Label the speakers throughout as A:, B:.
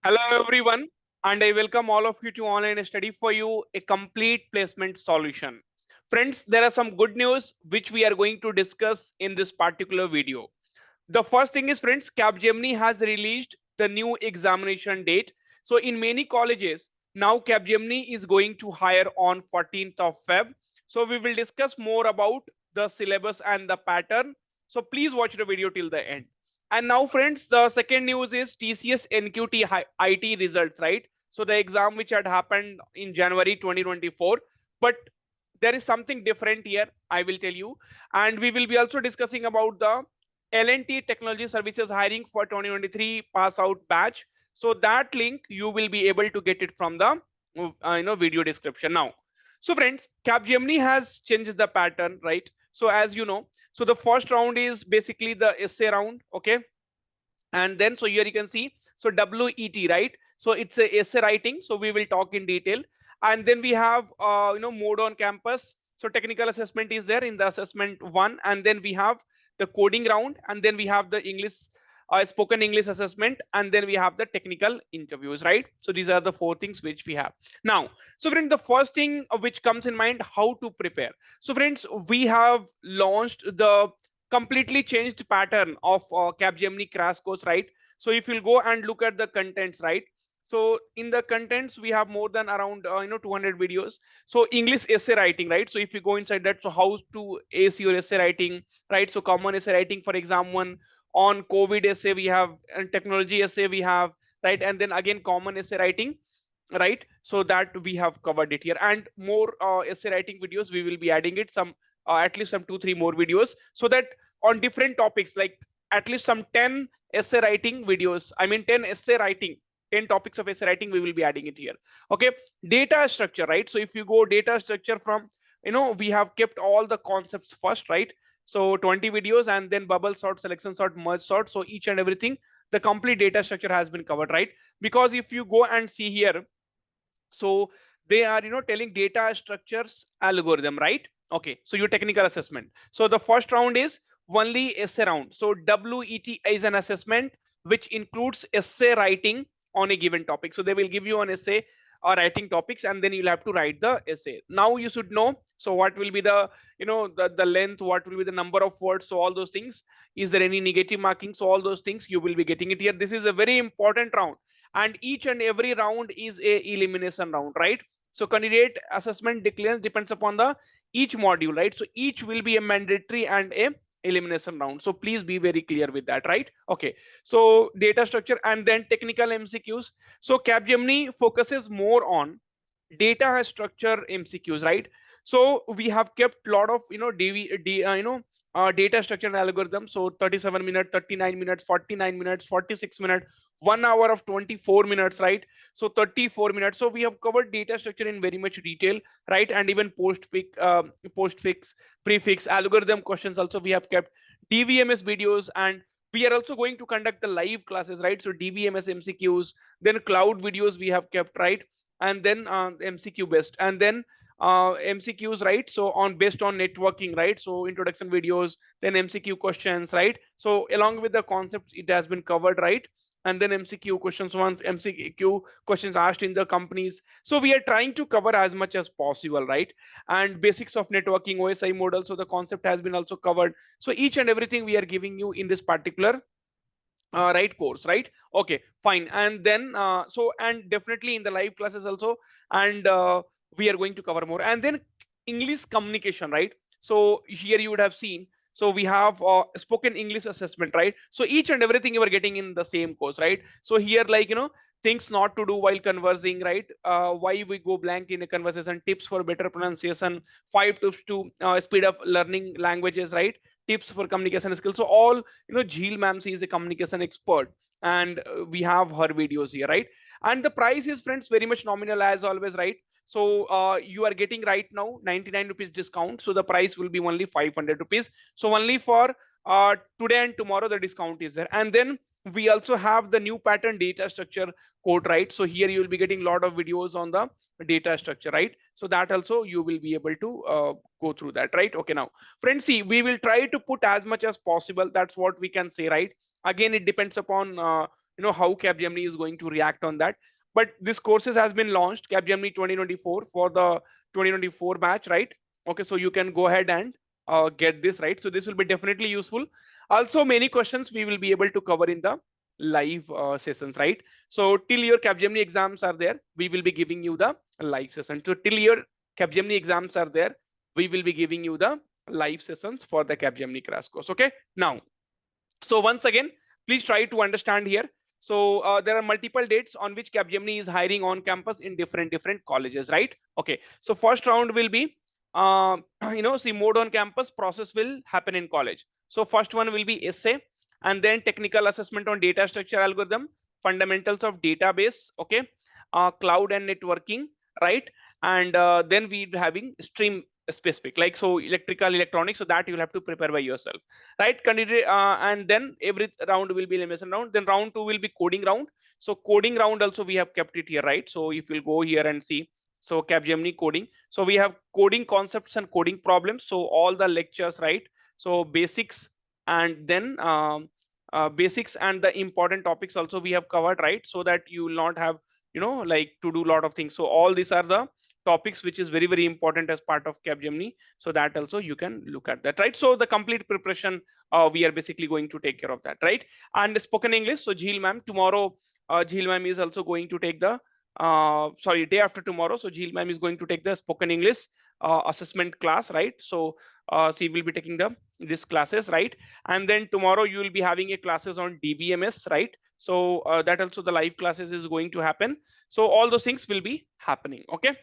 A: Hello everyone, and I welcome all of you to Online Study for You, a complete placement solution. Friends, there are some good news which we are going to discuss in this particular video. The first thing is, friends, Capgemini has released the new examination date. So in many colleges, now Capgemini is going to hire on 14th of Feb. So we will discuss more about the syllabus and the pattern. So please watch the video till the end. And now, friends, the second news is TCS NQT IT results, right? So the exam which had happened in January 2024, but there is something different here, I will tell you. And we will be also discussing about the L&T Technology Services hiring for 2023 pass out batch. So that link you will be able to get it from the video description now. So friends, Capgemini has changed the pattern, right? So as you know, so the first round is basically the essay round, okay? And then so here you can see, so WET, right? So it's a essay writing, so we will talk in detail. And then we have mode on campus. So technical assessment is there in the assessment one, and then we have the coding round, and then we have the English spoken English assessment, and then we have the technical interviews, right? So these are the four things which we have now. So friend, the first thing which comes in mind, how to prepare. So friends, we have launched the completely changed pattern of Capgemini crash course, right? So if you'll go and look at the contents, right? So in the contents we have more than around 200 videos. So English essay writing, right? So if you go inside that, so how to ace your essay writing, right? So common essay writing for exam one, on COVID essay we have, and technology essay we have, right? And then again common essay writing, right? So that we have covered it here, and more essay writing videos we will be adding it, some at least some 2 3 more videos, so that on different topics, like at least some 10 essay writing videos, I mean 10 essay writing, 10 topics of essay writing we will be adding it here. Okay, data structure, right? So if you go data structure from, we have kept all the concepts first, right? So 20 videos, and then bubble sort, selection sort, merge sort, so each and everything, the complete data structure has been covered, right? Because if you go and see here, so they are telling data structures algorithm, right? Okay, so your technical assessment, so the first round is only essay round. So WET is an assessment which includes essay writing on a given topic. So they will give you an essay or writing topics, and then you'll have to write the essay. Now you should know, so what will be the the length, what will be the number of words, so all those things, is there any negative marking, so all those things you will be getting it here. This is a very important round, and each and every round is a elimination round, right? So candidate assessment declares depends upon the each module, right? So each will be a mandatory and a elimination round, so please be very clear with that, right? Okay, so data structure and then technical MCQs. So Capgemini focuses more on data structure MCQs, right? So we have kept a lot of data structure and algorithm. So 37 minutes, 39 minutes, 49 minutes, 46 minutes, 1 hour of 24 minutes, right? So 34 minutes. So we have covered data structure in very much detail, right? And even postfix, prefix, algorithm questions also we have kept, DVMS videos, and we are also going to conduct the live classes, right? So DVMS MCQs, then cloud videos we have kept, right? And then MCQ based, and then MCQs, right? So on based on networking, right? So introduction videos, then MCQ questions, right? So along with the concepts it has been covered, right? And then MCQ questions, once MCQ questions asked in the companies. So we are trying to cover as much as possible, right? And basics of networking, OSI model, so the concept has been also covered. So each and everything we are giving you in this particular right course, right? Okay, fine. And then so, and definitely in the live classes also, and we are going to cover more. And then English communication, right? So here you would have seen, so we have spoken English assessment, right? So each and everything you are getting in the same course, right? So here, like, things not to do while conversing, right? Why we go blank in a conversation, tips for better pronunciation, 5 tips to speed up learning languages, right? Tips for communication skills. So all, Jheel ma'am, she is a communication expert, and we have her videos here, right? And the price is, friends, very much nominal as always, right? So you are getting right now 99 rupees discount, so the price will be only 500 rupees. So only for today and tomorrow the discount is there. And then we also have the new pattern data structure code, right? So here you will be getting a lot of videos on the data structure, right? So that also you will be able to go through that, right? Okay, now friends, see, we will try to put as much as possible, that's what we can say, right? Again, it depends upon how Capgemini is going to react on that. But this courses has been launched, Capgemini 2024 for the 2024 batch, right? Okay, so you can go ahead and get this, right? So this will be definitely useful. Also, many questions we will be able to cover in the live sessions, right? So till your Capgemini exams are there, we will be giving you the live session. So till your Capgemini exams are there, we will be giving you the live sessions for the Capgemini crash course. Okay, now, so once again, please try to understand here. So there are multiple dates on which Capgemini is hiring on campus in different colleges, right? Okay, so first round will be uh, see, mode on campus process will happen in college. So first one will be essay, and then technical assessment on data structure algorithm, fundamentals of database, okay, cloud and networking, right? And then we having stream specific, like so electrical electronics, so that you'll have to prepare by yourself, right? And then every round will be elimination round. Then round two will be coding round. So coding round also we have kept it here, right? So if you'll go here and see, so Capgemini coding. So we have coding concepts and coding problems. So all the lectures, right? So basics, and then basics and the important topics also we have covered, right? So that you will not have like to do a lot of things. So all these are the topics which is very important as part of Capgemini, so that also you can look at that, right? So the complete preparation we are basically going to take care of that, right? And spoken English, so Jheel ma'am tomorrow, Jheel ma'am is also going to take the sorry, day after tomorrow, so Jheel ma'am is going to take the spoken English assessment class, right? So she will be taking the this classes, right? And then tomorrow you will be having a classes on DBMS, right? So that also the live classes is going to happen. So all those things will be happening, okay?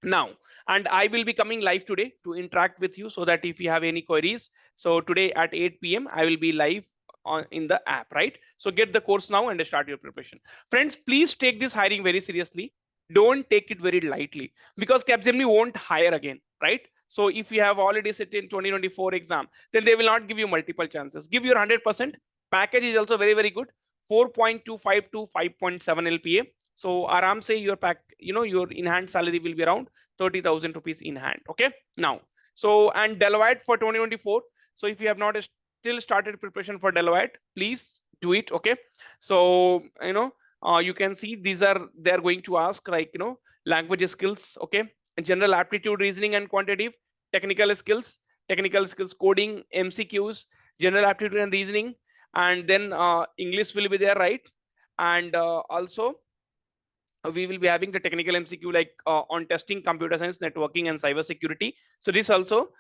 A: Now, and I will be coming live today to interact with you, so that if you have any queries, so today at 8 p.m. I will be live on in the app, right? So get the course now and start your preparation. Friends, please take this hiring very seriously. Don't take it very lightly, because Capgemini won't hire again, right? So if you have already sit in 2024 exam, then they will not give you multiple chances. Give your 100%. Package is also very good, 4.25 to 5.7 LPA. So aram say your pack, your in hand salary will be around 30,000 rupees in hand. Okay, now, so and Deloitte for 2024. So if you have not still started preparation for Deloitte, please do it. Okay, so you can see these are, they are going to ask like language skills, okay, general aptitude, reasoning and quantitative, technical skills, coding, MCQs, general aptitude and reasoning, and then English will be there, right? And also we will be having the technical MCQ like on testing, computer science, networking, and cyber security. So this also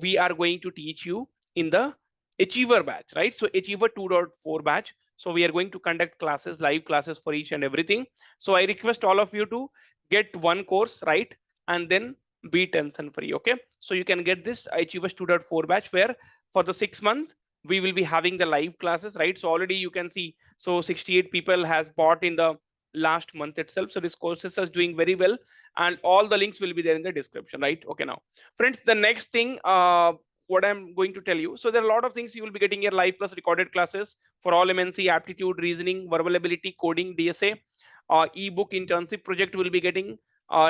A: we are going to teach you in the Achiever batch, right? So Achiever 2.4 batch. So we are going to conduct classes, live classes for each and everything. So I request all of you to get one course, right? And then be tension free, okay? So you can get this Achievers 2.4 batch, where for the 6 month we will be having the live classes, right? So already you can see, so 68 people has bought in the last month itself. So this courses is doing very well, and all the links will be there in the description, right? Okay, now friends, the next thing what I'm going to tell you, so there are a lot of things you will be getting here: live plus recorded classes for all MNC, aptitude, reasoning, verbal ability, coding, DSA, ebook internship project will be getting,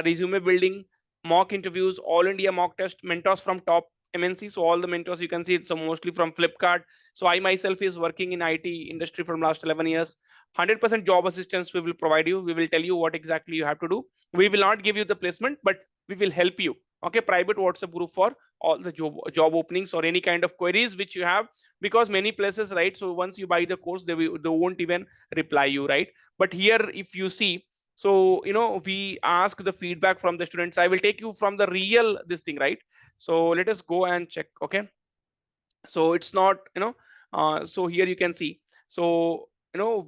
A: resume building, mock interviews, all India mock test, mentors from top MNC. So all the mentors you can see, it's mostly from Flipkart. So I myself is working in IT industry from last 11 years. 100% job assistance we will provide you. We will tell you what exactly you have to do. We will not give you the placement, but we will help you. Okay, private WhatsApp group for all the job openings or any kind of queries which you have, because many places, right? So once you buy the course, they won't even reply you, right? But here, if you see, so we ask the feedback from the students. I will take you from the real this thing, right? So let us go and check. Okay, so it's not so here you can see, so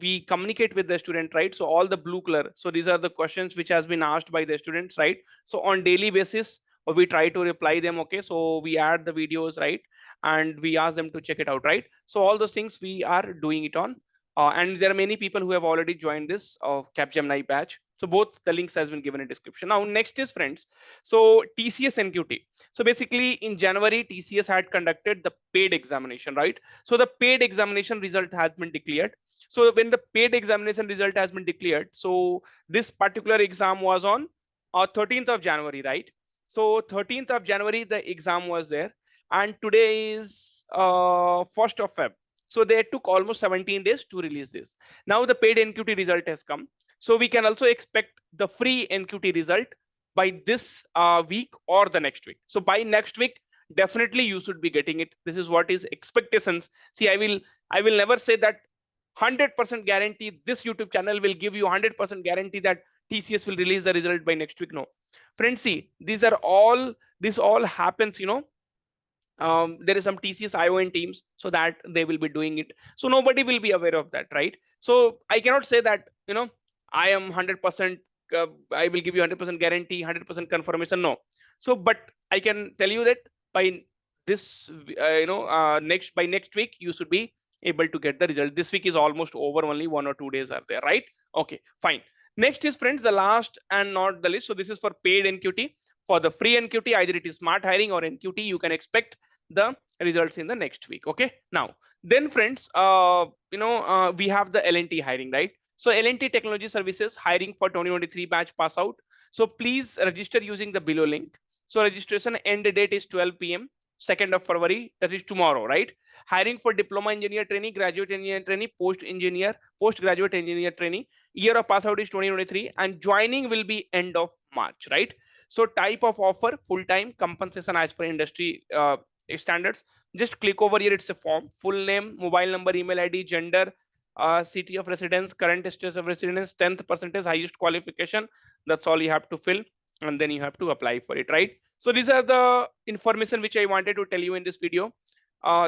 A: we communicate with the student, right? So all the blue color, so these are the questions which has been asked by the students, right? So on daily basis we try to reply them. Okay, so we add the videos, right? And we ask them to check it out, right? So all those things we are doing it on, and there are many people who have already joined this Capgemini batch. So both the links has been given in description. Now next is, friends, so TCS NQT. So basically in January, TCS had conducted the paid examination, right? So the paid examination result has been declared. So when the paid examination result has been declared, so this particular exam was on 13th of January, right? So 13th of January, the exam was there. And today is 1st of Feb. So they took almost 17 days to release this. Now the paid NQT result has come. So we can also expect the free NQT result by this week or the next week. So by next week, definitely you should be getting it. This is what is expectations. See, I will never say that 100% guarantee this YouTube channel will give you 100% guarantee that TCS will release the result by next week. No, friends, see, this all happens, there is some TCS ION teams so that they will be doing it. So nobody will be aware of that, right? So I cannot say that, I am 100%, I will give you 100% guarantee, 100% confirmation. No. So, but I can tell you that by this, by next week, you should be able to get the result. This week is almost over, only 1 or 2 days are there, right? Okay, fine. Next is, friends, the last and not the least. So this is for paid NQT. For the free NQT, either it is smart hiring or NQT, you can expect the results in the next week. Okay, now then, friends, we have the L&T hiring, right? So L&T Technology Services hiring for 2023 batch pass out. So please register using the below link. So registration end date is 12 p.m. 2nd of February, that is tomorrow, right? Hiring for diploma engineer trainee, graduate engineer trainee, postgraduate engineer trainee. Year of pass out is 2023 and joining will be end of March, right? So type of offer, full-time, compensation as per industry standards. Just click over here, it's a form, full name, mobile number, email ID, gender, city of residence, current status of residence, 10th percentage, highest qualification. That's all you have to fill, and then you have to apply for it, right? So these are the information which I wanted to tell you in this video.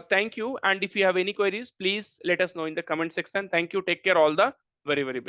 A: Thank you, and if you have any queries, please let us know in the comment section. Thank you, take care, all the very best.